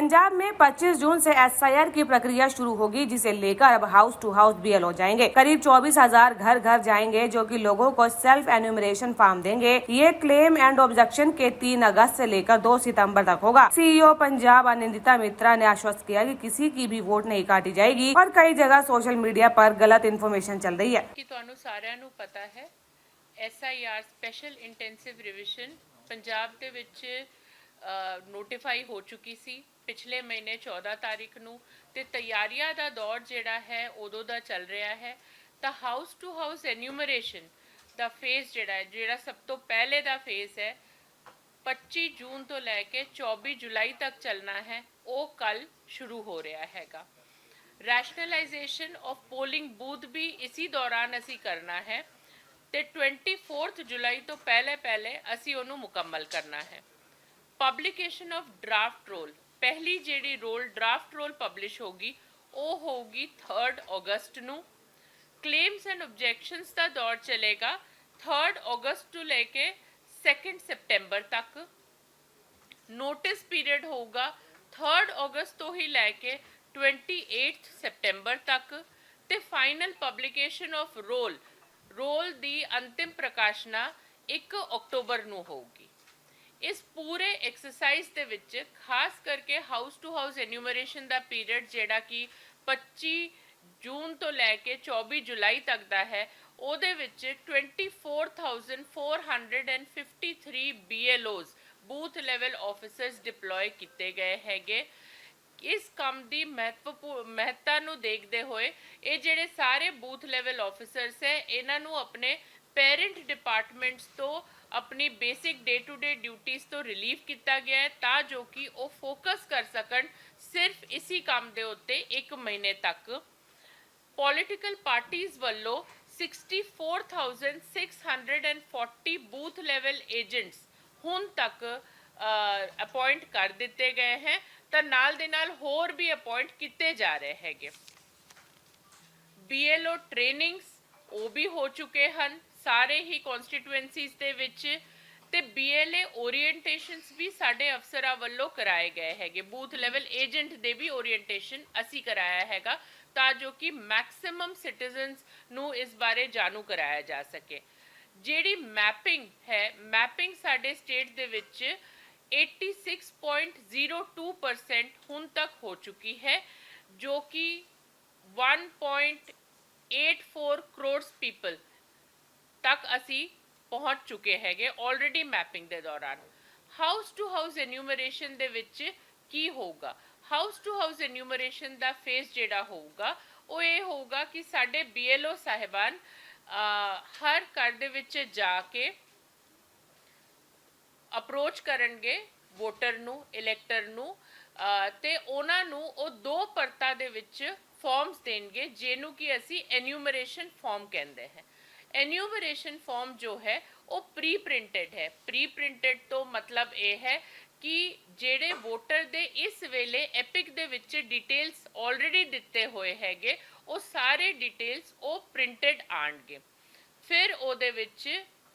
पंजाब में 25 जून से एसआईआर की प्रक्रिया शुरू होगी, जिसे लेकर अब हाउस टू हाउस बीएलओ जाएंगे। करीब 24,000 घर घर जाएंगे, जो कि लोगों को सेल्फ एन्यूमरेशन फॉर्म देंगे। ये क्लेम एंड ऑब्जेक्शन के 3 अगस्त से लेकर 2 सितंबर तक होगा। सीईओ पंजाब आनंदिता मित्रा ने आश्वस्त किया कि किसी की भी वोट नहीं काटी जाएगी और कई जगह सोशल मीडिया पर गलत इन्फॉर्मेशन चल रही है। कि ਤੁਹਾਨੂੰ ਸਾਰਿਆਂ ਨੂੰ ਪਤਾ ਹੈ SIR special intensive revision Punjab ਦੇ ਵਿੱਚ ਨੋਟੀਫਾਈ ਹੋ ਚੁੱਕੀ ਸੀ ਪਿਛਲੇ ਮਹੀਨੇ 14 ਤਾਰੀਖ ਨੂੰ ਤੇ ਤਿਆਰੀਆਂ ਦਾ ਦੌਰ ਜਿਹੜਾ ਹੈ ਉਦੋਂ ਦਾ ਚੱਲ ਰਿਹਾ ਹੈ। ਤਾਂ ਹਾਊਸ ਟੂ ਹਾਊਸ ਐਨੂਮਰੇਸ਼ਨ ਦਾ ਫੇਜ਼ ਜਿਹੜਾ ਸਭ ਤੋਂ ਪਹਿਲੇ ਦਾ ਫੇਜ਼ ਹੈ 25 ਜੂਨ ਤੋਂ ਲੈ ਕੇ 24 ਜੁਲਾਈ ਤੱਕ ਚੱਲਣਾ ਹੈ, ਉਹ ਕੱਲ ਸ਼ੁਰੂ ਹੋ ਰਿਹਾ ਹੈਗਾ। रैशनलाइजेशन ऑफ पोलिंग बूथ भी इसी दौरान असी करना है तो 24 जुलाई तो पहले असी उन्होंने मुकम्मल करना है। पब्लिकेशन ऑफ ड्राफ्ट रोल, पहली जेडी रोल ड्राफ्ट रोल पब्लिश होगी वो होगी 3 अगस्त नू। क्लेम्स एंड ऑब्जेक्शंस का दौर चलेगा 3 अगस्त तो लेके 2 सितंबर तक। नोटिस पीरियड होगा 3 अगस्त तो ही लैके 28 सितंबर तक ते फाइनल पब्लिकेशन ऑफ रोल दी अंतिम प्रकाशना 1 अक्टूबर नू होगी। इस पूरे एक्सरसाइज दे विच खास करके हाउस टू हाउस एन्यूमरेशन दा पीरियड जेड़ा कि 25 जून तो लैके 24 जुलाई तक दा है, ओदे विच 24,453 BLOs booth level officers deploy किए गए हैगे। इस काम की महत्ता नू देखते हुए ये जेडे सारे बूथ लेवल ऑफिसर्स है इन्हों अपने पेरेंट डिपार्टमेंट्स तो अपनी basic day to day duties तो रिलीव किया गया है ता जो कि वो फोकस कर सकन सिर्फ इसी काम के उत्ते 1 महीने तक। पॉलिटिकल पार्टीज़ वालों 64,640 बूथ लेवल एजेंट्स हुण तक अपॉइंट कर दिते गए हैं तो नाल दे नाल होर भी अपॉइंट किए जा रहे हैं। BLO ट्रेनिंग्स वो भी हो चुके हैं सारे ही कॉन्स्टिट्यूएंसीज दे विच ते BLA ओरीएंटेशनस भी साडे अफसरां वल्लों कराए गए हैं। बूथ लेवल एजेंट दे भी ओरीएंटेशन असी कराया हैगा ता जो कि मैक्सिमम सिटीजनस नू इस बारे जानू कराया जा सके। जिहड़ी मैपिंग है, मैपिंग साडे स्टेट दे विच 86.02% हुण तक हो चुकी है, जो कि 1.84 करोड़ पीपल तक असी पहुँच चुके हैं ऑलरेडी मैपिंग के दौरान। हाउस टू हाउस एन्यूमरेशन दे विच की होगा, हाउस टू हाउस एन्यूमरेशन का फेस जिहड़ा होगा वो ये होगा कि साडे BLO साहिबान हर घर दे विच जाके अप्रोच करनगे वोटर नू, इलैक्टर नू ते उन्हां नू ओ 2 परतां दे विच फॉर्म्स देंगे जिन्हों कि असी एन्यूमरेशन फॉर्म कहते हैं। एन्यूमरेशन फॉर्म जो है वो प्री प्रिंटेड है। प्री प्रिंटेड तो मतलब ये है कि जेड़े वोटर दे इस वेले एपिक दे विच डिटेल्स ऑलरेडी दिते हुए हैगे वो सारे डिटेल्स वो प्रिंटेड आणगे। फिर ओदे विच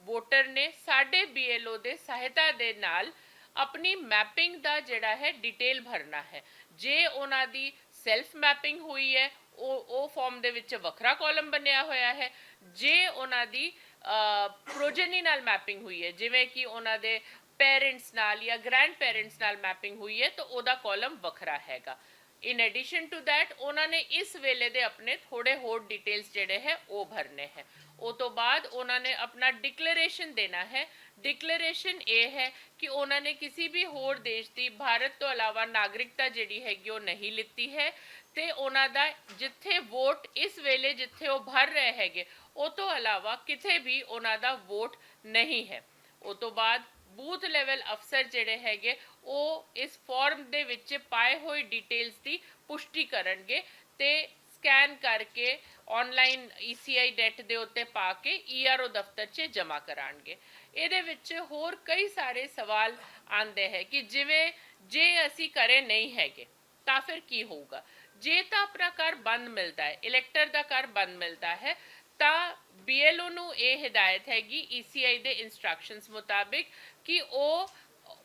वोटर ने साडे BLO दे सहायता दे नाल अपनी मैपिंग का जिहड़ा है डिटेल भरना है। जे उन्हां दी सैल्फ मैपिंग हुई है वो फॉर्म दे विच वखरा कॉलम बनया होया है। जे उन्हां दी प्रोजनी नाल मैपिंग हुई है, जिवें कि उन्हां दे पेरेंट्स नाल या ग्रैंड पेरेंट्स नाल मैपिंग हुई है तो उहदा कॉलम वखरा हैगा। इन एडिशन टू दैट उन्होंने इस वेले दे अपने थोड़े होर डिटेल्स जिहड़े है वो भरने हैं। वो तो बाद उन्होंने अपना डिक्लेरेशन देना है। डिक्लेरेशन ये है कि उन्होंने किसी भी होर देश की भारत तो अलावा नागरिकता जिहड़ी हैगी वो नहीं लिती है ते उन्हां दा जिथे वोट इस वेले जिथे वो भर रहे हैगे वो तो अलावा किथे भी उन्हां दा वोट नहीं है। वो तो बाद बूथ लेवल अफसर जिहड़े हैगे वो इस फॉर्म दे विच पाए हुए डिटेल्स की पुष्टि करनगे ते स्कैन करके ऑनलाइन ECI डेट दे उत्ते पा के ERO दफ्तर च जमा कराणगे। इहदे विच होर कई सारे सवाल आंदे हैं कि जिवें जे असी करे नहीं हैगे तां फिर की होगा। जे तां अपना घर बंद मिलता है, इलैक्टर दा घर बंद मिलता है ता BLO नू ये हिदायत हैगी ECI दे इंस्ट्रक्शंस मुताबिक कि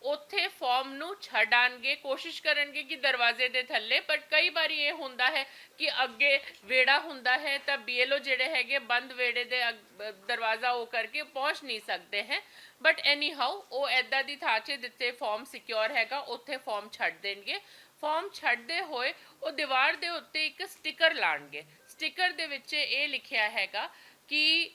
ਉੱਥੇ ਫਾਰਮ ਨੂੰ ਛੱਡ ਆਣਗੇ, ਕੋਸ਼ਿਸ਼ ਕਰਨਗੇ ਕਿ ਦਰਵਾਜ਼ੇ ਦੇ ਥੱਲੇ, ਪਰ ਕਈ ਵਾਰੀ ਇਹ ਹੁੰਦਾ ਹੈ ਕਿ ਅੱਗੇ ਵਿਹੜਾ ਹੁੰਦਾ ਹੈ ਤਾਂ BLO ਜਿਹੜੇ ਹੈਗੇ ਬੰਦ ਵਿਹੜੇ ਦੇ ਦਰਵਾਜ਼ਾ ਉਹ ਕਰਕੇ ਪਹੁੰਚ ਨਹੀਂ ਸਕਦੇ ਹੈ। ਬਟ ਐਨੀ ਹਾਊ ਉਹ ਇੱਦਾਂ ਦੀ ਥਾਂ 'ਚ ਜਿੱਥੇ ਫਾਰਮ ਸਿਕਿਉਰ ਹੈਗਾ ਉੱਥੇ ਫਾਰਮ ਛੱਡ ਦੇਣਗੇ। ਫਾਰਮ ਛੱਡਦੇ ਹੋਏ ਉਹ ਦੀਵਾਰ ਦੇ ਉੱਤੇ ਇੱਕ ਸਟicker ਲਾਣਗੇ। ਸਟicker ਦੇ ਵਿੱਚ ਇਹ ਲਿਖਿਆ ਹੈਗਾ ਕਿ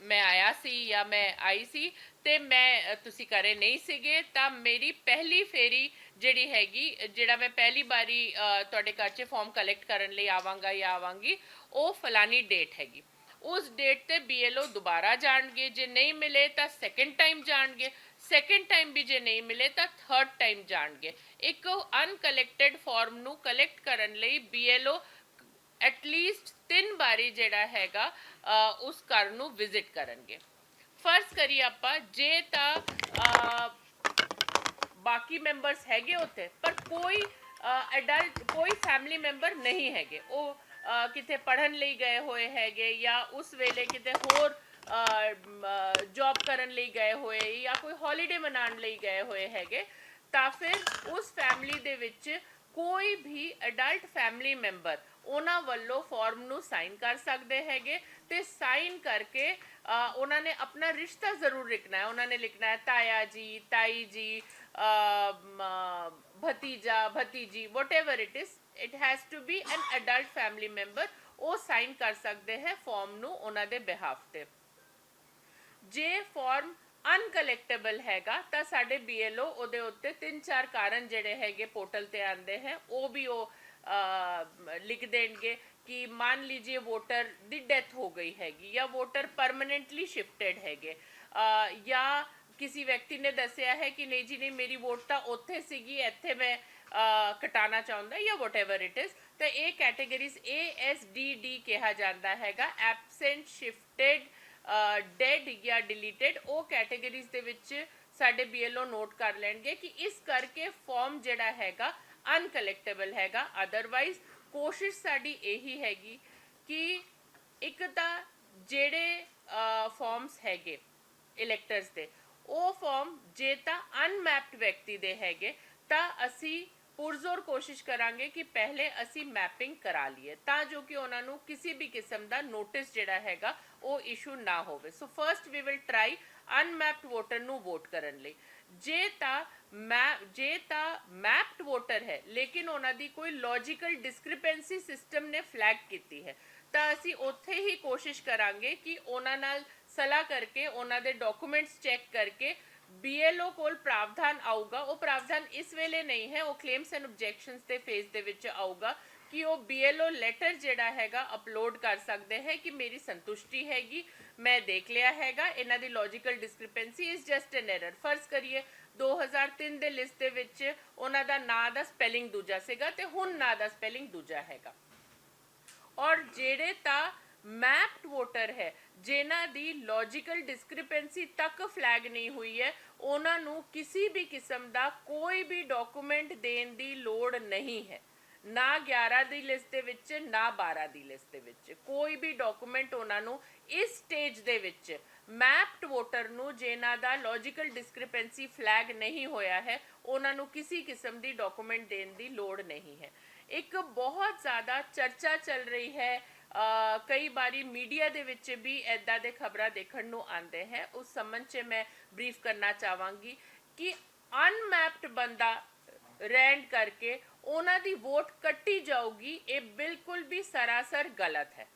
ਮੈਂ ਆਇਆ ਸੀ ਜਾਂ ਮੈਂ ਆਈ ਸੀ ਤੇ ਮੈਂ ਤੁਸੀਂ ਘਰੇ ਨਹੀਂ ਸੀਗੇ ਤਾਂ ਮੇਰੀ ਪਹਿਲੀ ਫੇਰੀ ਜਿਹੜੀ ਹੈਗੀ, ਜਿਹੜਾ ਮੈਂ ਪਹਿਲੀ ਵਾਰੀ ਤੁਹਾਡੇ ਘਰ 'ਚ ਫਾਰਮ ਕਲੈਕਟ ਕਰਨ ਲਈ ਆਵਾਂਗਾ ਜਾਂ ਆਵਾਂਗੀ, ਉਹ ਫਲਾਨੀ ਡੇਟ ਹੈਗੀ। ਉਸ ਡੇਟ ਤੇ BLO ਦੁਬਾਰਾ ਜਾਣਗੇ, ਜੇ ਨਹੀਂ ਮਿਲੇ ਤਾਂ ਸੈਕੰਡ ਟਾਈਮ ਜਾਣਗੇ, ਸੈਕੰਡ ਟਾਈਮ ਵੀ ਜੇ ਨਹੀਂ ਮਿਲੇ ਤਾਂ ਥਰਡ ਟਾਈਮ ਜਾਣਗੇ। ਇੱਕ ਅਨਕਲੈਕਟਡ ਫਾਰਮ ਨੂੰ ਕਲੈਕਟ ਕਰਨ ਲਈ BLO ਐਟਲੀਸਟ 3 ਵਾਰੀ ਜਿਹੜਾ ਹੈਗਾ ਉਸ ਘਰ ਨੂੰ ਵਿਜ਼ਿਟ ਕਰਨਗੇ। ਫਰਜ਼ ਕਰੀਏ ਆਪਾਂ ਜੇ ਤਾਂ ਬਾਕੀ ਮੈਂਬਰਸ ਹੈਗੇ ਉੱਥੇ ਪਰ ਕੋਈ ਐਡਲਟ ਕੋਈ ਫੈਮਿਲੀ ਮੈਂਬਰ ਨਹੀਂ ਹੈਗੇ, ਉਹ ਕਿਤੇ ਪੜ੍ਹਨ ਲਈ ਗਏ ਹੋਏ ਹੈਗੇ ਜਾਂ ਉਸ ਵੇਲੇ ਕਿਤੇ ਹੋਰ ਜੌਬ ਕਰਨ ਲਈ ਗਏ ਹੋਏ ਜਾਂ ਕੋਈ ਹੌਲੀਡੇ ਮਨਾਉਣ ਲਈ ਗਏ ਹੋਏ ਹੈਗੇ, ਤਾਂ ਫਿਰ ਉਸ ਫੈਮਿਲੀ ਦੇ ਵਿੱਚ ਕੋਈ ਵੀ ਐਡਲਟ ਫੈਮਿਲੀ ਮੈਂਬਰ ਉਹਨਾਂ ਵੱਲੋਂ ਫਾਰਮ ਨੂੰ ਸਾਈਨ ਕਰ ਸਕਦੇ ਹੈਗੇ ਤੇ ਸਾਈਨ ਕਰਕੇ ਉਹਨਾਂ ਨੇ ਆਪਣਾ ਰਿਸ਼ਤਾ ਜ਼ਰੂਰ ਲਿਖਣਾ ਹੈ। ਉਹਨਾਂ ਨੇ ਲਿਖਣਾ ਹੈ ਤਾਇਆ ਜੀ, ਤਾਈ ਜੀ, भतीजा भतीजी, whatever it is, it has to be an adult family member। ਉਹ ਸਾਈਨ ਕਰ ਸਕਦੇ ਹੈ ਫਾਰਮ ਨੂੰ ਉਹਨਾਂ ਦੇ ਬਿਹਾਫ ਤੇ। ਜੇ ਫਾਰਮ ਅਨਕਲੈਕਟੇਬਲ ਹੈਗਾ ਤਾਂ ਸਾਡੇ BLO ਉਹਦੇ ਉੱਤੇ 3-4 ਕਾਰਨ ਜਿਹੜੇ ਹੈਗੇ ਪੋਰਟਲ ਤੇ ਆਉਂਦੇ ਹੈ ਉਹ ਵੀ ਉਹ ਲਿਖ ਦੇਣਗੇ ਕਿ ਮੰਨ ਲੀजिए ਵੋਟਰ ਦੀ ਡੈਥ ਹੋ ਗਈ ਹੈਗੀ ਜਾਂ ਵੋਟਰ ਪਰਮਨੈਂਟਲੀ ਸ਼ਿਫਟਡ ਹੈਗੇ ਜਾਂ किसी व्यक्ति ने दसिया है कि नहीं जी नहीं मेरी वोट तो उत्थे सीगी इत्थे मैं कटाना चाहता या वट एवर इट इज़, तो ये कैटेगरीज ASDD कहा जाता हैगा, एबसेंट शिफ्टेड डेड या डिलीटेड। वो कैटेगरीज दे विच साडे BLO नोट कर लेंगे कि इस करके फॉर्म जिहड़ा हैगा अनकलैक्टेबल हैगा। अदरवाइज कोशिश साडी यही हैगी कि एक तां जिहड़े फॉर्म्स हैगे इलैक्टर्स दे ਉਹ ਫਾਰਮ ਜੇ ਤਾਂ ਅਨਮੈਪਡ ਵਿਅਕਤੀ ਦੇ ਹੈਗੇ ਤਾਂ ਅਸੀਂ ਪੁਰਜ਼ੋਰ ਕੋਸ਼ਿਸ਼ ਕਰਾਂਗੇ ਕਿ ਪਹਿਲੇ ਅਸੀਂ ਮੈਪਿੰਗ ਕਰਾ ਲਈਏ ਤਾਂ ਜੋ ਕਿ ਉਹਨਾਂ ਨੂੰ ਕਿਸੇ ਵੀ ਕਿਸਮ ਦਾ ਨੋਟਿਸ ਜਿਹੜਾ ਹੈਗਾ ਉਹ ਇਸ਼ੂ ਨਾ ਹੋਵੇ। So first we will try unmapped voter ਨੂੰ ਵੋਟ ਕਰਨ ਲਈ। ਜੇ ਤਾਂ ਮੈਪਡ ਵੋਟਰ ਹੈ ਲੇਕਿਨ ਉਹਨਾਂ ਦੀ ਕੋਈ ਲੌਜੀਕਲ ਡਿਸਕ੍ਰਿਪੈਂਸੀ ਸਿਸਟਮ ਨੇ ਫਲੈਗ ਕੀਤੀ ਹੈ ਤਾਂ ਅਸੀਂ ਉੱਥੇ ਹੀ ਕੋਸ਼ਿਸ਼ ਕਰਾਂਗੇ ਕਿ ਉਹਨਾਂ ਨਾਲ ਸਲਾਹ ਕਰਕੇ ਉਹਨਾਂ ਦੇ ਡਾਕੂਮੈਂਟਸ ਚੈੱਕ ਕਰਕੇ BLO ਕੋਲ ਪ੍ਰਾਵਧਾਨ ਆਊਗਾ। ਉਹ ਪ੍ਰਾਵਧਾਨ ਇਸ ਵੇਲੇ ਨਹੀਂ ਹੈ, ਉਹ ਕਲੇਮਸ ਐਂਡ ਆਬਜੈਕਸ਼ਨਸ ਦੇ ਫੇਜ਼ ਦੇ ਵਿੱਚ ਆਊਗਾ ਕਿ ਉਹ BLO ਲੈਟਰ ਜਿਹੜਾ ਹੈਗਾ ਅਪਲੋਡ ਕਰ ਸਕਦੇ ਹੈ ਕਿ ਮੇਰੀ ਸੰਤੁਸ਼ਟੀ ਹੈਗੀ, ਮੈਂ ਦੇਖ ਲਿਆ ਹੈਗਾ, ਇਹਨਾਂ ਦੀ logical ਡਿਸਕ੍ਰਿਪੈਂਸੀ is just an error. ਫਰਜ਼ ਕਰੀਏ 2003 ਦੇ ਲਿਸਟ ਦੇ ਵਿੱਚ ਉਹਨਾਂ ਦਾ ਨਾਂ ਦਾ ਸਪੈਲਿੰਗ ਦੂਜਾ ਸੀਗਾ ਤੇ ਹੁਣ ਨਾਂ ਦਾ ਸਪੈਲਿੰਗ ਦੂਜਾ ਹੈਗਾ। ਔਰ ਜਿਹੜੇ ਤਾਂ ਮੈਪਡ ਵੋਟਰ ਹੈ ਜਿਨ੍ਹਾਂ ਦੀ ਲੌਜੀਕਲ ਡਿਸਕ੍ਰਿਪੈਂਸੀ ਤੱਕ ਫਲੈਗ ਨਹੀਂ ਹੋਈ ਹੈ ਉਹਨਾਂ ਨੂੰ ਕਿਸੇ ਵੀ ਕਿਸਮ ਦਾ ਕੋਈ ਵੀ ਡਾਕੂਮੈਂਟ ਦੇਣ ਦੀ ਲੋੜ ਨਹੀਂ ਹੈ, ਨਾ 11 ਦੀ ਲਿਸਟ ਦੇ ਵਿੱਚ ਨਾ 12 ਦੀ ਲਿਸਟ ਦੇ ਵਿੱਚ ਕੋਈ ਵੀ ਡਾਕੂਮੈਂਟ ਉਹਨਾਂ ਨੂੰ ਇਸ ਸਟੇਜ ਦੇ ਵਿੱਚ ਮੈਪਡ ਵੋਟਰ ਨੂੰ ਜਿਨ੍ਹਾਂ ਦਾ ਲੌਜੀਕਲ ਡਿਸਕ੍ਰਿਪੈਂਸੀ ਫਲੈਗ ਨਹੀਂ ਹੋਇਆ ਹੈ ਉਹਨਾਂ ਨੂੰ ਕਿਸੇ ਕਿਸਮ ਦੀ ਡਾਕੂਮੈਂਟ ਦੇਣ ਦੀ ਲੋੜ ਨਹੀਂ ਹੈ। ਇੱਕ ਬਹੁਤ ਜ਼ਿਆਦਾ ਚਰਚਾ ਚੱਲ ਰਹੀ ਹੈ, ਕਈ ਵਾਰੀ ਮੀਡੀਆ ਦੇ ਵਿੱਚ ਵੀ ਇੱਦਾਂ ਦੇ ਖਬਰਾਂ ਦੇਖਣ ਨੂੰ ਆਉਂਦੇ ਹੈ, ਉਸ ਸੰਬੰਧ 'ਚ ਮੈਂ ਬਰੀਫ ਕਰਨਾ ਚਾਹਾਂਗੀ ਕਿ ਅਨਮੈਪਡ ਬੰਦਾ ਰਹਿਣ ਕਰਕੇ ਉਹਨਾਂ ਦੀ ਵੋਟ ਕੱਟੀ ਜਾਊਗੀ, ਇਹ ਬਿਲਕੁਲ ਵੀ ਸਰਾਸਰ ਗਲਤ ਹੈ।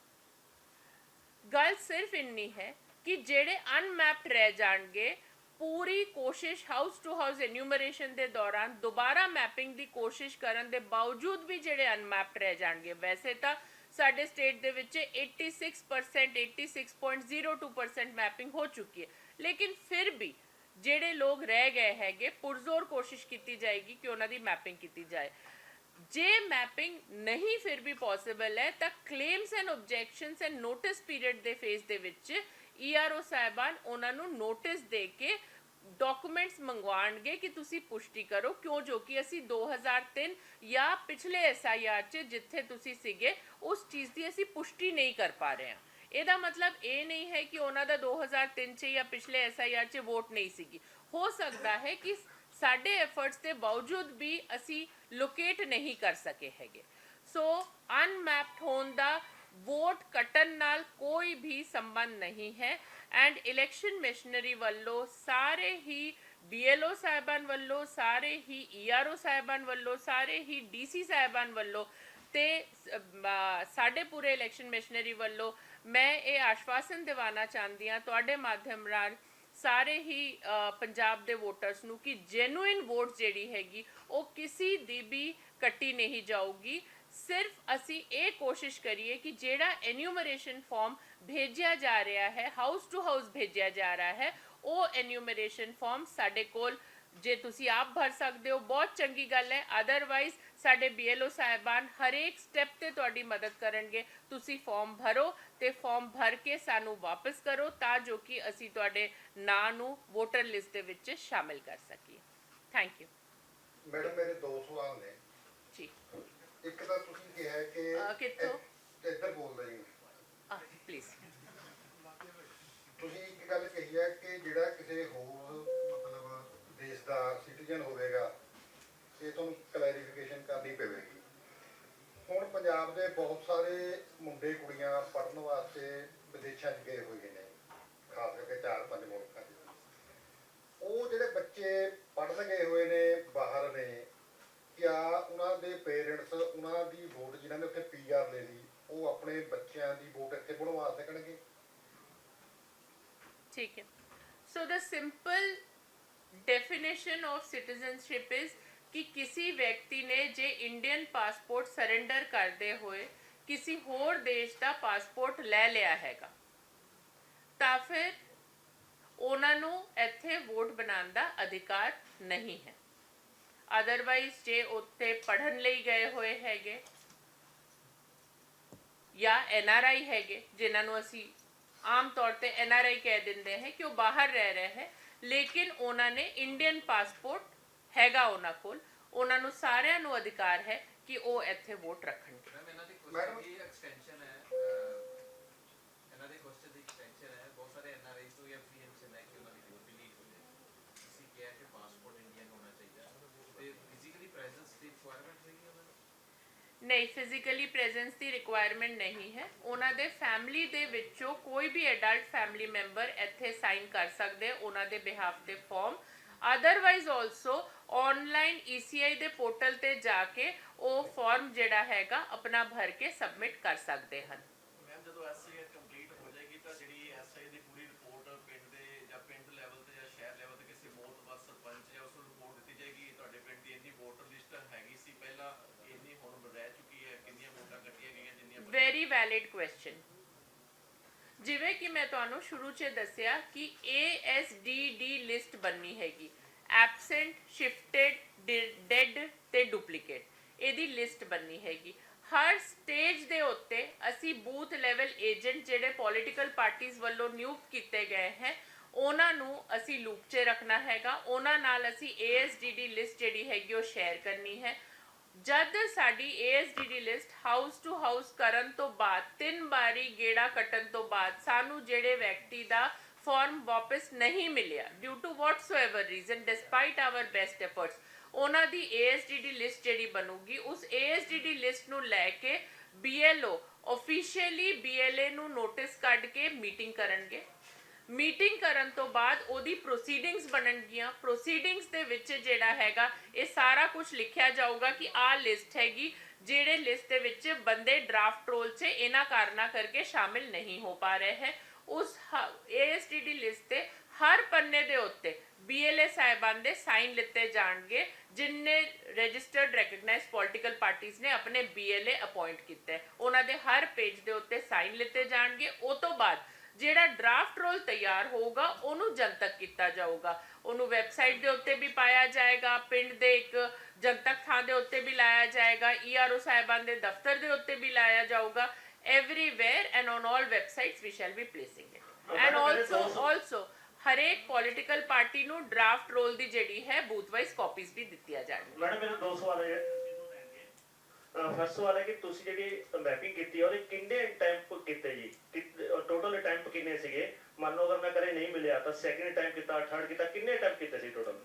ਗੱਲ ਸਿਰਫ ਇੰਨੀ ਹੈ ਕਿ ਜਿਹੜੇ ਅਨਮੈਪਡ ਰਹਿ ਜਾਣਗੇ ਪੂਰੀ ਕੋਸ਼ਿਸ਼ ਹਾਊਸ ਟੂ ਹਾਊਸ ਐਨਿਊਮਰੇਸ਼ਨ ਦੇ ਦੌਰਾਨ ਦੁਬਾਰਾ ਮੈਪਿੰਗ ਦੀ ਕੋਸ਼ਿਸ਼ ਕਰਨ ਦੇ ਬਾਵਜੂਦ ਵੀ ਜਿਹੜੇ ਅਨਮੈਪਡ ਰਹਿ ਜਾਣਗੇ, ਵੈਸੇ ਤਾਂ ਸਾਡੇ ਸਟੇਟ ਦੇ ਵਿੱਚ 86% 86.02% ਮੈਪਿੰਗ ਹੋ ਚੁੱਕੀ ਹੈ, ਲੇਕਿਨ ਫਿਰ ਵੀ ਜਿਹੜੇ ਲੋਕ ਰਹਿ ਗਏ ਹੈਗੇ ਪੁਰਜ਼ੋਰ ਕੋਸ਼ਿਸ਼ ਕੀਤੀ ਜਾਏਗੀ ਕਿ ਉਹਨਾਂ ਦੀ ਮੈਪਿੰਗ ਕੀਤੀ ਜਾਏ। ਜੇ ਮੈਪਿੰਗ ਨਹੀਂ ਫਿਰ ਵੀ ਪੋਸੀਬਲ ਹੈ ਤਾਂ claims and objections and notice period ਦੇ ਫੇਜ਼ ਦੇ ਵਿੱਚ ERO ਸਾਹਿਬਾਨ ਉਹਨਾਂ ਨੂੰ ਨੋਟਿਸ ਦੇ ਕੇ ਡਾਕੂਮੈਂਟਸ ਮੰਗਵਾਉਣਗੇ ਕਿ ਤੁਸੀਂ ਪੁਸ਼ਟੀ ਕਰੋ, ਕਿਉਂ ਜੋ ਕਿ ਅਸੀਂ 2003 ਜਾਂ ਪਿਛਲੇ SIR 'ਚ ਜਿੱਥੇ ਤੁਸੀਂ ਸੀਗੇ ਉਸ ਚੀਜ਼ ਦੀ ਅਸੀਂ ਪੁਸ਼ਟੀ ਨਹੀਂ ਕਰ ਪਾ ਰਹੇ ਹਾਂ। ਇਹਦਾ ਮਤਲਬ ਇਹ ਨਹੀਂ ਹੈ ਕਿ ਉਹਨਾਂ ਦਾ 2003 'ਚ ਜਾਂ ਪਿਛਲੇ SIR 'ਚ ਵੋਟ ਨਹੀਂ ਸੀਗੀ। ਹੋ ਸਕਦਾ ਹੈ ਕਿ ਸਾਡੇ ਐਫਰਟਸ ਦੇ ਬਾਵਜੂਦ ਵੀ ਅਸੀਂ ਲੋਕੇਟ ਨਹੀਂ ਕਰ ਸਕੇ ਹੈਗੇ। ਸੋ ਅਨਮੈਪਡ ਹੋਣ ਦਾ ਵੋਟ ਕੱਟਣ ਨਾਲ ਕੋਈ ਵੀ ਸੰਬੰਧ ਨਹੀਂ ਹੈ। ਐਂਡ ਇਲੈਕਸ਼ਨ ਮਿਸ਼ਨਰੀ ਵੱਲੋਂ ਸਾਰੇ ਹੀ BLO ਸਾਹਿਬਾਨ ਵੱਲੋਂ, ਸਾਰੇ ਹੀ ERO ਸਾਹਿਬਾਨ ਵੱਲੋਂ, ਸਾਰੇ ਹੀ DC ਸਾਹਿਬਾਨ ਵੱਲੋਂ ਤੇ ਸਾਡੇ ਪੂਰੇ ਇਲੈਕਸ਼ਨ ਮਿਸ਼ਨਰੀ ਵੱਲੋਂ ਮੈਂ ਇਹ ਆਸ਼ਵਾਸਨ ਦਿਵਾਉਣਾ ਚਾਹੁੰਦੀ ਹਾਂ ਤੁਹਾਡੇ ਮਾਧਿਅਮ ਨਾਲ ਸਾਰੇ ਹੀ ਪੰਜਾਬ ਦੇ ਵੋਟਰਸ ਨੂੰ ਕਿ ਜੈਨੂਇਨ ਵੋਟ ਜਿਹੜੀ ਹੈਗੀ ਉਹ ਕਿਸੇ ਦੀ ਵੀ ਕੱਟੀ ਨਹੀਂ ਜਾਊਗੀ। ਸਿਰਫ ਅਸੀਂ ਇਹ ਕੋਸ਼ਿਸ਼ ਕਰੀਏ ਕਿ ਜਿਹੜਾ ਐਨਿਊਮਰੇਸ਼ਨ ਫਾਰਮ ਭੇਜਿਆ ਜਾ ਰਿਹਾ ਹੈ, ਹਾਊਸ ਟੂ ਹਾਊਸ ਭੇਜਿਆ ਜਾ ਰਿਹਾ ਹੈ, ਉਹ ਐਨਿਊਮਰੇਸ਼ਨ ਫਾਰਮ ਸਾਡੇ ਕੋਲ ਜੇ ਤੁਸੀਂ ਆਪ ਭਰ ਸਕਦੇ ਹੋ ਬਹੁਤ ਚੰਗੀ ਗੱਲ ਹੈ। ਅਦਰਵਾਈਜ਼ ਸਾਡੇ BLO ਸਾਹਿਬਾਨ ਹਰੇਕ ਸਟੈਪ ਤੇ ਤੁਹਾਡੀ ਮਦਦ ਕਰਨਗੇ। ਤੁਸੀਂ ਫਾਰਮ ਭਰੋ ਤੇ ਫਾਰਮ ਭਰ ਕੇ ਸਾਨੂੰ ਵਾਪਸ ਕਰੋ ਤਾਂ ਜੋ ਕਿ ਅਸੀਂ ਤੁਹਾਡੇ ਨਾਂ ਨੂੰ ਵੋਟਰ ਲਿਸਟ ਦੇ ਵਿੱਚ ਸ਼ਾਮਿਲ ਕਰ ਸਕੀਏ। Thank you madam. ਮੇਰੇ ਦੋ ਸਵਾਲ ਨੇ ਜੀ। ਇੱਕ ਤਾਂ ਤੁਸੀਂ ਕਿਹਾ ਕਿ ਕਿੱਥੋਂ ਇੱਧਰ ਬੋਲਦਾ ਜੀ ਪਲੀਜ਼। ਤੁਸੀਂ ਇੱਕ ਗੱਲ ਕਹੀ ਹੈ ਕਿ ਜਿਹੜਾ ਕਿਸੇ ਹੋਰ ਮਤਲਬ ਦੇਸ਼ ਦਾ ਸਿਟੀਜ਼ਨ ਹੋਵੇਗਾ ਇਹ ਤੁਹਾਨੂੰ ਕਲੈਰੀਫਿਕੇਸ਼ਨ ਕਰਨੀ ਪਵੇਗੀ। ਹੁਣ ਪੰਜਾਬ ਦੇ ਬਹੁਤ ਸਾਰੇ ਮੁੰਡੇ ਕੁੜੀਆਂ ਪੜ੍ਹਨ ਵਾਸਤੇ ਵਿਦੇਸ਼ਾਂ 'ਚ ਗਏ ਹੋਏ ਨੇ, ਖਾਸ ਕਰਕੇ 4-5 ਮੁਲਕਾਂ 'ਚ। ਉਹ ਜਿਹੜੇ ਬੱਚੇ ਪੜ੍ਹਨ ਗਏ ਹੋਏ ਨੇ ਬਾਹਰ ਨੇ, ਕਿਆ ਉਹਨਾਂ ਦੇ ਪੇਰੈਂਟਸ ਉਹਨਾਂ ਦੀ ਵੋਟ ਜਿਨ੍ਹਾਂ ਨੇ ਉੱਥੇ PR ਲੈ ਲਈ ਉਹ ਆਪਣੇ ਬੱਚਿਆਂ ਦੀ ਵੋਟ ਇੱਥੇ ਬਣਵਾ ਸਕਣਗੇ? ठीक है। So the simple definition of citizenship is कि किसी व्यक्ति ने जे इंडियन पासपोर्ट सरेंडर करते हुए किसी होर देश का पासपोर्ट ले लिया हैगा ਤਾਂ ਫਿਰ ਉਹਨਾਂ ਨੂੰ ਇੱਥੇ ਵੋਟ ਬਣਾਉਣ ਦਾ ਅਧਿਕਾਰ ਨਹੀਂ ਹੈ। ਅਦਰਵਾਈਜ਼ ਜੇ ਉੱਥੇ ਪੜ੍ਹਨ ਲਈ ਗਏ ਹੋਏ ਹੈਗੇ ਜਾਂ NRI ਹੈਗੇ ਜਿਨ੍ਹਾਂ ਨੂੰ ਅਸੀਂ ਆਮ ਤੌਰ ਤੇ NRI ਕਹਿ ਦਿੰਦੇ हैं कि वो बाहर रह रहे हैं लेकिन उन्होंने इंडियन पासपोर्ट हैगा ਉਹਨਾਂ ਕੋਲ, ਉਹਨਾਂ ਨੂੰ ਸਾਰਿਆਂ ਨੂੰ ਅਧਿਕਾਰ ਹੈ ਕਿ ਉਹ ਇੱਥੇ ਵੋਟ ਰੱਖਣਗੇ। ਮੈਡਮ ਇਹ ਐਕਸਟੈਂਸ਼ਨ ਹੈ, ਇਹਨਾਂ ਦੇ ਕੁਐਸਚਨ ਦੀ ਐਕਸਟੈਂਸ਼ਨ ਹੈ। ਬਹੁਤ ਸਾਰੇ NRIs ਤੋਂ ਇਹ ਐਪਰੀਹੈਂਸ਼ਨ ਹੈ ਕਿ ਉਹਨਾਂ ਦੀ ਵੋਟ ਵੀ ਲੀਕ ਹੋ ਜਾਏ। ਤੁਸੀਂ ਕਿਹਾ ਕਿ ਪਾਸਪੋਰਟ ਇੰਡੀਅਨ ਹੋਣਾ ਚਾਹੀਦਾ ਤੇ ਫਿਜ਼ੀਕਲੀ ਪ੍ਰੈਜ਼ੈਂਸ ਦੀ ਰਿਕੁਆਇਰਮੈਂਟ ਹੈਗੀ ਉਹਨਾਂ ਨੂੰ? ਨਹੀਂ, ਫਿਜ਼ੀਕਲੀ ਪ੍ਰੈਜ਼ੈਂਸ ਦੀ ਰਿਕੁਆਇਰਮੈਂਟ ਨਹੀਂ ਹੈ। ਉਹਨਾਂ ਦੇ ਫੈਮਿਲੀ ਦੇ ਵਿੱਚੋਂ ਕੋਈ ਵੀ ਐਡਲਟ ਫੈਮਿਲੀ ਮੈਂਬਰ ਇੱਥੇ ਸਾਈਨ ਕਰ ਸਕਦੇ ਉਹਨਾਂ ਦੇ ਬਿਹਾਫ ਤੇ form. Otherwise also online ECI ਦੇ ਪੋਰਟਲ ਤੇ ਜਾ ਕੇ ਉਹ ਫਾਰਮ ਜਿਹੜਾ ਹੈਗਾ ਆਪਣਾ ਭਰ ਕੇ ਸਬਮਿਟ ਕਰ ਸਕਦੇ ਹਨ। ਮੈਮ ਜਦੋਂ SI ਕੰਪਲੀਟ ਹੋ ਜਾਏਗੀ ਤਾਂ ਜਿਹੜੀ SI ਦੀ ਪੂਰੀ ਰਿਪੋਰਟ ਪਿੰਡ ਦੇ ਜਾਂ ਪਿੰਡ ਲੈਵਲ ਤੇ ਜਾਂ ਸ਼ਹਿਰ ਲੈਵਲ ਤੇ ਕਿਸੇ ਮੋਹਤਬਰ ਸਰਪੰਚ ਜਾਂ ਉਸ ਨੂੰ ਰਿਪੋਰਟ ਦਿੱਤੀ ਜਾਏਗੀ ਤੁਹਾਡੇ ਪਿੰਡ ਦੀ ਇੰਨੀ ਵੋਟਰ ਲਿਸਟ ਹੈਗੀ ਸੀ ਪਹਿਲਾਂ, ਇੰਨੀ ਹੁਣ ਰਹਿ ਚੁੱਕੀ ਹੈ, ਕਿੰਨੀਆਂ ਵੋਟਾਂ ਕੱਟੀਆਂ ਗਈਆਂ ਜਿੰਨੀਆਂ? Very valid question. ਜਿਵੇਂ ਕਿ ਮੈਂ ਤੁਹਾਨੂੰ ਸ਼ੁਰੂ 'ਚ ਦੱਸਿਆ ਕਿ ASDD ਲਿਸਟ ਬਣਨੀ ਹੈਗੀ, ਐਬਸੈਂਟ, ਸ਼ਿਫਟਡ, ਡੈਡ ਤੇ ਡੁਪਲੀਕੇਟ, ਇਹਦੀ ਲਿਸਟ ਬਣਨੀ ਹੈਗੀ। ਹਰ ਸਟੇਜ ਦੇ ਉੱਤੇ ਅਸੀਂ ਬੂਥ ਲੈਵਲ ਏਜੰਟ ਜਿਹੜੇ ਪੋਲੀਟੀਕਲ ਪਾਰਟੀਆਂ ਵੱਲੋਂ ਨਿਯੁਕਤ ਕੀਤੇ ਗਏ ਹੈ ਉਹਨਾਂ ਨੂੰ ਅਸੀਂ ਲੂਪ 'ਚ ਰੱਖਣਾ ਹੈਗਾ। ਉਹਨਾਂ ਨਾਲ ਅਸੀਂ ASDD ਲਿਸਟ ਜਿਹੜੀ ਹੈਗੀ ਉਹ ਸ਼ੇਅਰ ਕਰਨੀ ਹੈ। ਜਦ ਸਾਡੀ ASDD list house to house ਕਰਨ ਤੋਂ ਬਾਅਦ 3 ਵਾਰੀ ਗੇੜਾ ਕੱਟਣ ਤੋਂ ਬਾਅਦ ਸਾਨੂੰ ਜਿਹੜੇ ਵਿਅਕਤੀ ਦਾ ਫਾਰਮ ਵਾਪਸ ਨਹੀਂ ਮਿਲਿਆ due to whatsoever reason despite our best efforts, ਉਹਨਾਂ ਦੀ ASDD ਲਿਸਟ ਜਿਹੜੀ ਬਣੂਗੀ ਉਸ ASDD ਲਿਸਟ ਨੂੰ ਲੈ ਕੇ BLO ਆਫੀਸ਼ੀਅਲੀ BLA ਨੂੰ ਨੋਟਿਸ ਕੱਢ ਕੇ ਮੀਟਿੰਗ ਕਰਨਗੇ। ਮੀਟਿੰਗ ਕਰਨ ਤੋਂ ਬਾਅਦ ਉਹਦੀ ਪ੍ਰੋਸੀਡਿੰਗਸ ਬਣਨਗੀਆਂ। ਪ੍ਰੋਸੀਡਿੰਗਸ ਦੇ ਵਿੱਚ ਜਿਹੜਾ ਹੈਗਾ ਇਹ ਸਾਰਾ ਕੁਝ ਲਿਖਿਆ ਜਾਊਗਾ ਕਿ ਆਹ ਲਿਸਟ ਹੈਗੀ, ਜਿਹੜੇ ਲਿਸਟ ਦੇ ਵਿੱਚ ਬੰਦੇ ਡਰਾਫਟ ਰੋਲ 'ਚ ਇਹਨਾਂ ਕਾਰਨਾਂ ਕਰਕੇ ਸ਼ਾਮਿਲ ਨਹੀਂ ਹੋ ਪਾ ਰਹੇ ਹੈ। ਉਸ ASDD ਲਿਸਟ ਤੇ ਹਰ ਪੰਨੇ ਦੇ ਉੱਤੇ BLA ਸਾਹਿਬਾਨ ਦੇ ਸਾਈਨ ਲਿੱਤੇ ਜਾਣਗੇ ਜਿਨਨੇ ਰਜਿਸਟਰਡ ਰੈਕਗਨਾਈਜ਼ਡ ਪੋਲੀਟੀਕਲ ਪਾਰਟੀਆਂ ਨੇ ਆਪਣੇ BLA ਅਪਾਇੰਟ ਕੀਤੇ, ਉਹਨਾਂ ਦੇ ਹਰ ਪੇਜ ਦੇ ਉੱਤੇ ਸਾਈਨ ਲਿੱਤੇ ਜਾਣਗੇ। ਉਹ ਤੋਂ ਬਾਅਦ ਜਿਹੜਾ ਡਰਾਫਟ ਰੋਲ ਤਿਆਰ ਹੋਊਗਾ ਉਹਨੂੰ ਜਨਤਕ ਕੀਤਾ ਜਾਊਗਾ, ਉਹਨੂੰ ਵੈਬਸਾਈਟ ਦੇ ਉੱਤੇ ਵੀ ਪਾਇਆ ਜਾਏਗਾ, ਪਿੰਡ ਦੇ ਇੱਕ ਜਨਤਕ ਥਾਂ ਦੇ ਉੱਤੇ ਵੀ ਲਾਇਆ ਜਾਏਗਾ, ERO ਸਾਹਿਬਾਨ ਦੇ ਦਫ਼ਤਰ ਦੇ ਉੱਤੇ ਵੀ ਲਾਇਆ ਜਾਊਗਾ। everywhere and on all websites we shall be placing it and also ਹਰੇਕ ਪੋਲੀਟੀਕਲ ਪਾਰਟੀ ਨੂੰ ਡਰਾਫਟ ਰੋਲ ਦੀ ਜਿਹੜੀ ਹੈ ਬੂਥ ਵਾਈਜ਼ ਕਾਪੀਜ਼ ਵੀ ਦਿੱਤੀਆਂ ਜਾਣਗੀਆਂ। ਮੈਡਮ ਮੇਰੇ ਦੋ ਸਵਾਲ ਹੈ। ਫਸਟ ਸਵਾਲ ਹੈ ਕਿ ਤੁਸੀਂ ਜਿਹੜੀ ਮੈਪਿੰਗ ਕੀਤੀ ਉਹਦੇ ਕਿੰਨੇ ਟਾਈਮ ਕੀਤੇ ਜੀ? ਟੋਟਲ ਟਾਈਮ ਕਿੰਨੇ ਸੀਗੇ? ਮੰਨ ਲਓ ਅਗਰ ਮੈਂ ਕਰੇ ਨਹੀਂ ਮਿਲਿਆ ਤਾਂ ਸੈਕਿੰਡ ਟਾਈਮ ਕੀਤਾ, ਥਰਡ ਕੀਤਾ, ਕਿੰਨੇ ਟਾਈਮ ਕੀਤੇ ਸੀ ਟੋਟਲ?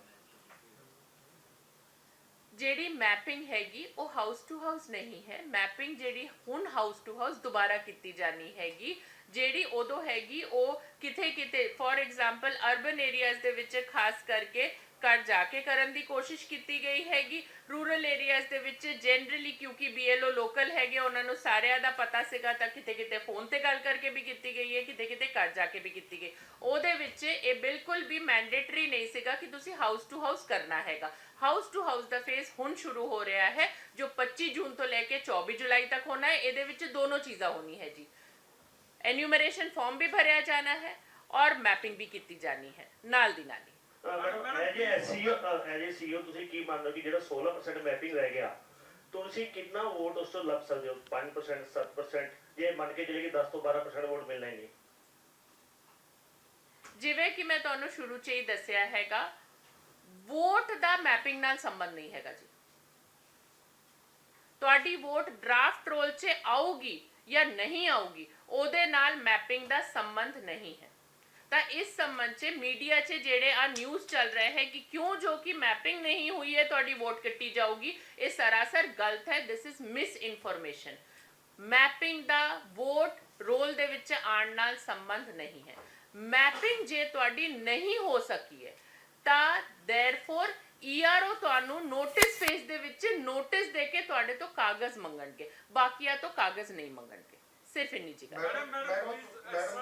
ਜਿਹੜੀ ਮੈਪਿੰਗ ਹੈਗੀ ਉਹ ਹਾਊਸ ਟੂ ਹਾਊਸ ਨਹੀਂ ਹੈ। ਮੈਪਿੰਗ ਜਿਹੜੀ ਹੁਣ ਹਾਊਸ ਟੂ ਹਾਊਸ ਦੁਬਾਰਾ ਕੀਤੀ ਜਾਣੀ ਹੈਗੀ, ਜਿਹੜੀ ਉਦੋਂ ਹੈਗੀ ਉਹ ਕਿਤੇ ਕਿਤੇ ਫੋਰ ਐਗਜ਼ਾਮਪਲ ਅਰਬਨ ਏਰੀਆਜ਼ ਦੇ ਵਿੱਚ ਖਾਸ ਕਰਕੇ ਘਰ ਜਾ ਕੇ ਕਰਨ ਦੀ ਕੋਸ਼ਿਸ਼ ਕੀਤੀ ਗਈ ਹੈਗੀ। ਰੂਰਲ ਏਰੀਆਜ਼ ਦੇ ਵਿੱਚ ਜਨਰਲੀ ਕਿਉਂਕਿ BLO ਲੋਕਲ ਹੈਗੇ, ਉਹਨਾਂ ਨੂੰ ਸਾਰਿਆਂ ਦਾ ਪਤਾ ਸੀਗਾ, ਤਾਂ ਕਿਤੇ ਕਿਤੇ ਫੋਨ ਤੇ ਗੱਲ ਕਰਕੇ ਵੀ ਕੀਤੀ ਗਈ ਹੈ, ਕਿਤੇ ਕਿਤੇ ਘਰ ਜਾ ਕੇ ਵੀ ਕੀਤੀ ਗਈ। ਉਹਦੇ ਵਿੱਚ ਇਹ ਬਿਲਕੁਲ ਵੀ ਮੈਂਡੇਟਰੀ ਨਹੀਂ ਸੀਗਾ ਕਿ ਤੁਸੀਂ ਹਾਊਸ ਟੂ ਹਾਊਸ ਕਰਨਾ ਹੈਗਾ। ਹਾਊਸ ਟੂ ਹਾਊਸ ਦਾ ਫੇਜ਼ ਹੁਣ ਸ਼ੁਰੂ ਹੋ ਰਿਹਾ ਹੈ, ਜੋ 25 ਜੂਨ ਤੋਂ ਲੈ ਕੇ 24 ਜੁਲਾਈ ਤੱਕ ਹੋਣਾ ਹੈ। ਇਹਦੇ ਵਿੱਚ ਦੋਨੋਂ ਚੀਜ਼ਾਂ ਹੋਣੀ ਹੈ ਜੀ, ਐਨੂਮਰੇਸ਼ਨ ਫਾਰਮ ਵੀ ਭਰਿਆ ਜਾਣਾ ਹੈ ਔਰ ਮੈਪਿੰਗ ਵੀ ਕੀਤੀ ਜਾਣੀ ਹੈ ਨਾਲ ਦੀ ਨਾਲ ਹੀ। ਐਜ ਏ CEO ਤੁਸੀਂ ਕੀ ਮੰਨਦੇ ਹੋ ਕਿ ਜਿਹੜਾ 16% ਮੈਪਿੰਗ ਰਹਿ ਗਿਆ, ਤੁਸੀਂ ਕਿੰਨਾ ਵੋਟ ਉਸ ਤੋਂ ਲੱਭ ਸਕਦੇ ਹੋ? 5% 7%, ਜੇ ਮੰਨ ਕੇ ਚਲੇ ਕਿ 10 ਤੋਂ 12% ਵੋਟ ਮਿਲਣਾ ਹੀ ਨਹੀਂ? ਜਿਵੇਂ ਕਿ ਮੈਂ ਤੁਹਾਨੂੰ ਸ਼ੁਰੂ 'ਚ ਹੀ ਦੱਸਿਆ ਹੈਗਾ, ਵੋਟ ਦਾ ਮੈਪਿੰਗ ਨਾਲ ਸੰਬੰਧ ਨਹੀਂ ਹੈਗਾ ਜੀ। ਤੁਹਾਡੀ ਵੋਟ ਡਰਾਫਟ ਰੋਲ 'ਚ ਆਊਗੀ ਜਾਂ ਨਹੀਂ ਆਊਗੀ, ਉਹਦੇ ਨਾਲ ਮੈਪਿੰਗ ਦਾ ਸੰਬੰਧ ਨਹੀਂ ਹੈ। ਤਾਂ ਇਸ ਸੰਬੰਧ 'ਚ ਮੀਡੀਆ 'ਚ ਜਿਹੜੇ ਆ ਨਿਊਜ਼ ਚੱਲ ਰਹੇ ਹੈ ਕਿ ਕਿਉਂ ਜੋ ਕਿ ਮੈਪਿੰਗ ਨਹੀਂ ਹੋਈ ਹੈ ਤੁਹਾਡੀ ਵੋਟ ਕੱਟੀ ਜਾਊਗੀ, ਇਹ ਸਰਾਸਰ ਗਲਤ ਹੈ। This is misinformation. Mapping ਦਾ ਵੋਟ ਰੋਲ ਦੇ ਵਿੱਚ ਆਉਣ ਨਾਲ ਸੰਬੰਧ ਨਹੀਂ ਹੈ। ਮੈਪਿੰਗ ਜੇ ਤੁਹਾਡੀ ਨਹੀਂ ਹੋ ਸਕੀ ਹੈ ਤਾਂ ਦੇਅਰਫੋਰ ERO ਤੁਹਾਨੂੰ ਨੋਟਿਸ ਫੇਸ ਦੇ ਵਿੱਚ ਨੋਟਿਸ ਦੇ ਕੇ ਤੁਹਾਡੇ ਤੋਂ ਕਾਗਜ਼ ਮੰਗਣਗੇ, ਬਾਕੀਆਂ ਤੋਂ ਕਾਗਜ਼ ਨਹੀਂ ਮੰਗਣਗੇ। ਸਿਰਫ ਇੰਨੀ ਜੀ ਗੱਲ। ਮੈਡਮ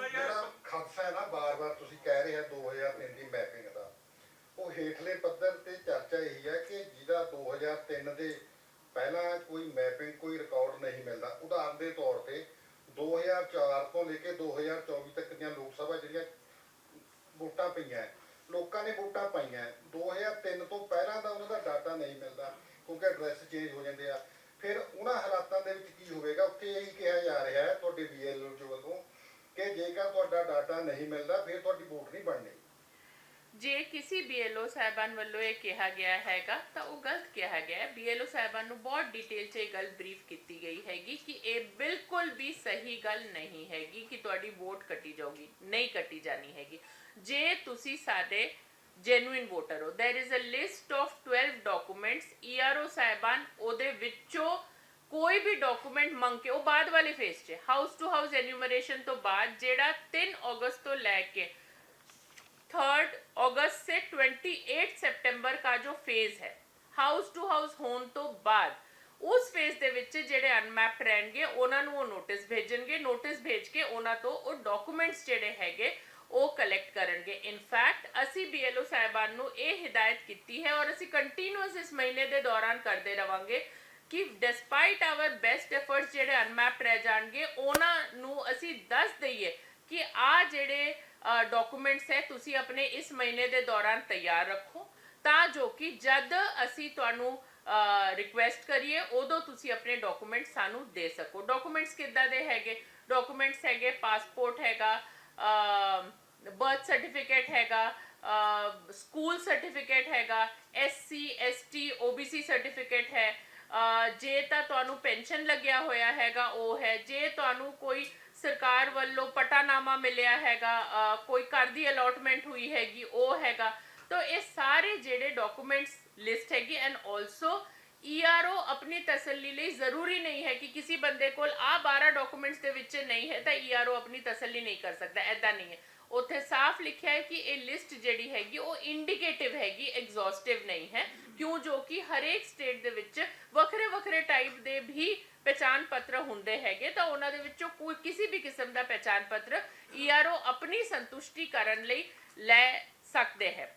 ਜਿਹੜਾ ਖਾਦਸਾ ਹੈ ਨਾ, ਬਾਰ-ਬਾਰ ਤੁਸੀਂ ਕਹਿ ਰਹੇ ਹੋ 2003 ਦੀ ਮੈਪਿੰਗ ਦਾ, ਉਹ ਹੇਠਲੇ ਪੱਧਰ ਤੇ ਚਰਚਾ ਇਹੀ ਹੈ ਕਿ ਜਿਹਦਾ 2003 ਦੇ ਪਹਿਲਾਂ ਕੋਈ ਮੈਪਿੰਗ ਕੋਈ ਰਿਕਾਰਡ ਨਹੀਂ ਮਿਲਦਾ। ਉਦਾਹਰਨ ਦੇ ਤੌਰ ਤੇ 2004 ਤੋਂ ਲੈ ਕੇ 2024 ਤੱਕ ਦੀਆਂ ਲੋਕ ਸਭਾ ਜਿਹੜੀਆਂ ਵੋਟਾਂ ਪਈਆਂ, ਲੋਕਾਂ ਨੇ ਵੋਟਾਂ ਪਾਈਆਂ, 2003 ਤੋਂ ਪਹਿਲਾਂ ਦਾ ਉਹਨਾਂ ਦਾ ਡਾਟਾ ਨਹੀਂ ਮਿਲਦਾ ਕਿਉਂਕਿ ਐਡਰੈਸ ਚੇਂਜ ਹੋ ਜਾਂਦੇ ਆ। ਫਿਰ ਉਹਨਾਂ ਹਾਲਾਤਾਂ ਦੇ ਵਿੱਚ ਕੀ ਹੋਵੇਗਾ? ਉੱਥੇ ਇਹੀ ਕਿਹਾ ਜਾ ਰਿਹਾ ਹੈ ਤੁਹਾਡੇ BLO ਵੱਲੋਂ ਕਿ ਜੇਕਰ ਤੁਹਾਡਾ ਡਾਟਾ ਨਹੀਂ ਮਿਲਦਾ ਫਿਰ ਤੁਹਾਡੀ ਵੋਟ ਨਹੀਂ ਬਣਨੀ। ਜੇ ਕਿਸੇ BLO ਸਾਹਿਬਾਨ ਵੱਲੋਂ ਇਹ ਕਿਹਾ ਗਿਆ ਹੈਗਾ ਤਾਂ ਉਹ ਗਲਤ ਕਿਹਾ ਗਿਆ ਹੈ। BLO ਸਾਹਿਬਾਨ ਨੂੰ ਬਹੁਤ ਡਿਟੇਲ 'ਚ ਇਹ ਗੱਲ ਬਰੀਫ ਕੀਤੀ ਗਈ ਹੈਗੀ ਕਿ ਇਹ ਬਿਲਕੁਲ ਵੀ ਸਹੀ ਗੱਲ ਨਹੀਂ ਹੈਗੀ ਕਿ ਤੁਹਾਡੀ ਵੋਟ ਕੱਟੀ ਜਾਊਗੀ, ਨਹੀਂ ਕੱਟੀ ਜਾਣੀ ਹੈਗੀ। ਜੇ ਤੁਸੀਂ ਸਾਡੇ genuine voter ਹੋ, there is a list of 12 documents, ERO ਸਾਹਿਬਾਨ ਉਹਦੇ ਵਿੱਚੋਂ ਕੋਈ ਵੀ ਡਾਕੂਮੈਂਟ ਮੰਗ ਕੇ, ਉਹ ਬਾਅਦ ਵਾਲੇ ਫੇਸ 'ਚ ਹਾਊਸ ਟੂ ਹਾਊਸ ਐਨੂਮਰੇਸ਼ਨ ਤੋਂ ਬਾਅਦ ਜਿਹੜਾ 3 अगस्त ਤੋਂ ਲੈ ਕੇ 3 अगस्त से 28 सितंबर का जो फेज है, हाउस टू हाउस होने तो बाद उस फेज ਦੇ ਵਿੱਚ ਜਿਹੜੇ ਅਨਮੈਪਡ ਰਹਿਣਗੇ ਉਹਨਾਂ ਨੂੰ ਉਹ ਨੋਟਿਸ ਭੇਜਣਗੇ। ਨੋਟਿਸ ਭੇਜ ਕੇ ਉਹਨਾਂ ਤੋਂ ਉਹ ਡਾਕੂਮੈਂਟਸ ਜਿਹੜੇ ਹੈਗੇ ਉਹ ਕਲੈਕਟ ਕਰਨਗੇ। ਇਨਫੈਕਟ ਅਸੀਂ BLO ਸਾਹਿਬਾਨ ਨੂੰ ਇਹ ਹਿਦਾਇਤ ਕੀਤੀ ਹੈ ਔਰ ਅਸੀਂ ਕੰਟੀਨਿਊਸ ਇਸ ਮਹੀਨੇ ਦੇ ਦੌਰਾਨ ਕਰਦੇ ਰਵਾਂਗੇ ਕਿ ਡਿਸਪਾਈਟ ਆਵਰ ਬੈਸਟ ਐਫਰਟਸ ਜਿਹੜੇ ਅਨਮੈਪਡ ਰਹਿ ਜਾਣਗੇ ਉਹਨਾਂ ਨੂੰ ਅਸੀਂ ਦੱਸ ਦਈਏ ਕਿ ਆ ਜਿਹੜੇ ਡਾਕੂਮੈਂਟਸ ਹੈ ਤੁਸੀਂ ਆਪਣੇ ਇਸ ਮਹੀਨੇ ਦੇ ਦੌਰਾਨ ਤਿਆਰ ਰੱਖੋ, ਤਾਂ ਜੋ ਕਿ ਜਦ ਅਸੀਂ ਤੁਹਾਨੂੰ ਰਿਕੁਐਸਟ ਕਰੀਏ ਉਦੋਂ ਤੁਸੀਂ ਆਪਣੇ ਡਾਕੂਮੈਂਟ ਸਾਨੂੰ ਦੇ ਸਕੋ। ਡਾਕੂਮੈਂਟਸ ਕਿੱਦਾਂ ਦੇ ਹੈਗੇ? ਡਾਕੂਮੈਂਟਸ ਹੈਗੇ ਪਾਸਪੋਰਟ ਹੈਗਾ, ਬਰਥ ਸਰਟੀਫਿਕੇਟ ਹੈਗਾ, ਸਕੂਲ ਸਰਟੀਫਿਕੇਟ ਹੈਗਾ, SC ST OBC ਸਰਟੀਫਿਕੇਟ ਹੈ, ਜੇ ਤਾਂ ਤੁਹਾਨੂੰ ਪੈਨਸ਼ਨ ਲੱਗਿਆ ਹੋਇਆ ਹੈਗਾ ਉਹ ਹੈ, ਜੇ ਤੁਹਾਨੂੰ ਕੋਈ ਸਰਕਾਰ ਵੱਲੋਂ ਪਟਾਨਾਮਾ ਮਿਲਿਆ ਹੈਗਾ, ਕੋਈ ਘਰ ਦੀ ਅਲਾਟਮੈਂਟ ਹੋਈ ਹੈਗੀ ਉਹ ਹੈਗਾ। ਤਾਂ ਇਹ ਸਾਰੇ ਜਿਹੜੇ ਡਾਕੂਮੈਂਟਸ ਲਿਸਟ ਹੈਗੀ। ਐਂਡ ਆਲਸੋ ERO ਆਪਣੀ ਤਸੱਲੀ ਲਈ ਜ਼ਰੂਰੀ ਨਹੀਂ ਹੈ ਕਿ ਕਿਸੇ ਬੰਦੇ ਕੋਲ ਆ 12 ਡਾਕੂਮੈਂਟਸ ਦੇ ਵਿੱਚ ਨਹੀਂ ਹੈ ਤਾਂ ERO ਆਪਣੀ ਤਸੱਲੀ ਨਹੀਂ ਕਰ ਸਕਦਾ, ਐਦਾਂ ਨਹੀਂ ਹੈ। ਉੱਥੇ ਸਾਫ਼ ਲਿਖਿਆ ਹੈ ਕਿ ਇਹ ਲਿਸਟ ਜਿਹੜੀ ਹੈਗੀ ਉਹ ਇੰਡੀਕੇਟਿਵ ਹੈਗੀ, ਐਗਜ਼ੌਸਟਿਵ ਨਹੀਂ ਹੈ, ਕਿਉਂ ਜੋ ਕਿ ਹਰੇਕ ਸਟੇਟ ਦੇ ਵਿੱਚ ਵੱਖਰੇ ਵੱਖਰੇ ਟਾਈਪ ਦੇ ਵੀ ਪਹਿਚਾਣ ਪੱਤਰ ਹੁੰਦੇ ਹੈਗੇ, ਤਾਂ ਉਹਨਾਂ ਦੇ ਵਿੱਚੋਂ ਕੋਈ ਕਿਸੇ ਵੀ ਕਿਸਮ ਦਾ ਪਹਿਚਾਣ ਪੱਤਰ ERO ਆਪਣੀ ਸੰਤੁਸ਼ਟੀ ਕਰਨ ਲਈ ਲੈ ਸਕਦੇ ਹੈ।